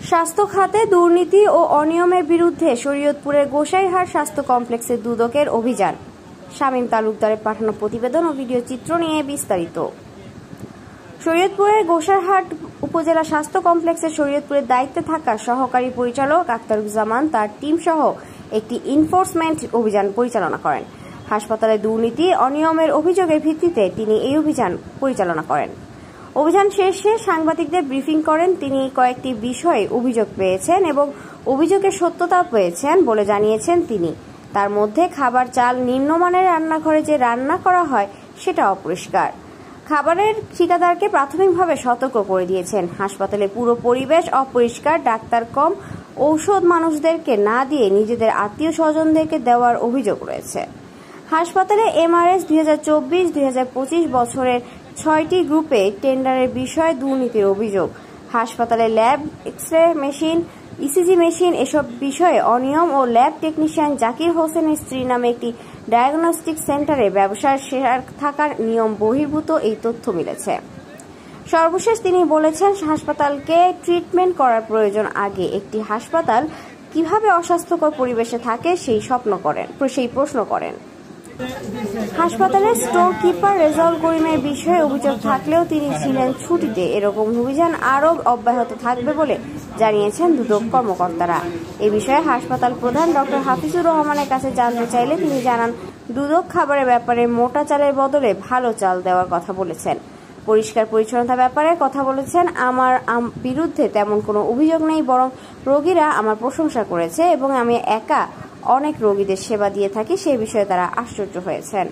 স্বাস্থ্য খাতে দুর্নীতি ও অনিয়মের বিরুদ্ধে শরীয়তপুরের গোসাইহাট স্বাস্থ্য কমপ্লেক্সে দুদকের অভিযান। শামীম তালুকদারের পাঠানো প্রতিবেদন ও ভিডিও চিত্র নিয়ে বিস্তারিত। শরীয়তপুরের গোসাইহাট উপজেলা স্বাস্থ্য কমপ্লেক্সে শরীয়তপুরের দায়িত্বে থাকা সহকারী পরিচালক আখতারুজ্জামান তার টিম সহ একটি এনফোর্সমেন্ট অভিযান পরিচালনা করেন। হাসপাতালে দুর্নীতি অনিয়মের অভিযোগের ভিত্তিতে তিনি এই অভিযান পরিচালনা করেন। অভিযান শেষে সাংবাদিকদের ব্রিফিং করেন। তিনি কয়েকটি বিষয়ে অভিযোগ পেয়েছেন এবং অভিযোগের সত্যতা পেয়েছেন বলে জানিয়েছেন তিনি। তার মধ্যে খাবার চাল নিম্নমানের রান্নাঘরে যে রান্না করা হয় সেটা অপরিষ্কার। খাবারের ঠিকাদারকে প্রাথমিকভাবে সতর্ক করে দিয়েছেন। হাসপাতালে পুরো পরিবেশ অপরিষ্কার, ডাক্তার কম, ঔষধ মানুষদেরকে না দিয়ে নিজেদের আত্মীয় স্বজনদেরকে দেওয়ার অভিযোগ রয়েছে। হাসপাতালে এমআরএস 2024-2025 বছরের 6টি গ্রুপে টেন্ডারের বিষয়ে দুর্নীতির অভিযোগ। হাসপাতালে lab, x-ray machine, ECG machine এসব বিষয়ে অনিয়ম ও ল্যাব টেকনিশিয়ান জাকির হোসেনের স্ত্রীর নামে একটি ডায়াগনস্টিক সেন্টারে ব্যবসার শেয়ার থাকার নিয়ম বহির্ভূত এই তথ্য মিলেছে। সর্বশেষ তিনি বলেছেন, হাসপাতালকে ট্রিটমেন্ট করার প্রয়োজন আগে একটি হাসপাতাল কিভাবে অস্বাস্থ্যকর পরিবেশে থাকে সেই প্রশ্ন করেন। হাসপাতালের স্টোর কিপার রেজাউল করিমের বিষয়ে অভিযোগ থাকলেও তিনি ছিলেন ছুটিতে। এরকম অভিযান আরও অব্যাহত থাকবে বলে জানিয়েছেন দুদক কর্মকর্তারা। এ বিষয়ে হাসপাতাল প্রধান ডক্টর হাফিজুর রহমানের কাছে জানতে চাইলে তিনি জানান, দুদক খাবারের ব্যাপারে মোটা চালের বদলে ভালো চাল দেওয়ার কথা বলেছেন। পরিষ্কার পরিচ্ছন্নতার ব্যাপারে কথা বলেছেন। আমার বিরুদ্ধে তেমন কোনো অভিযোগ নেই, বরং রোগীরা আমার প্রশংসা করেছে এবং আমি একা অনেক রোগীদের সেবা দিয়ে থাকি, সে বিষয়ে তারা আশ্চর্য হয়েছেন।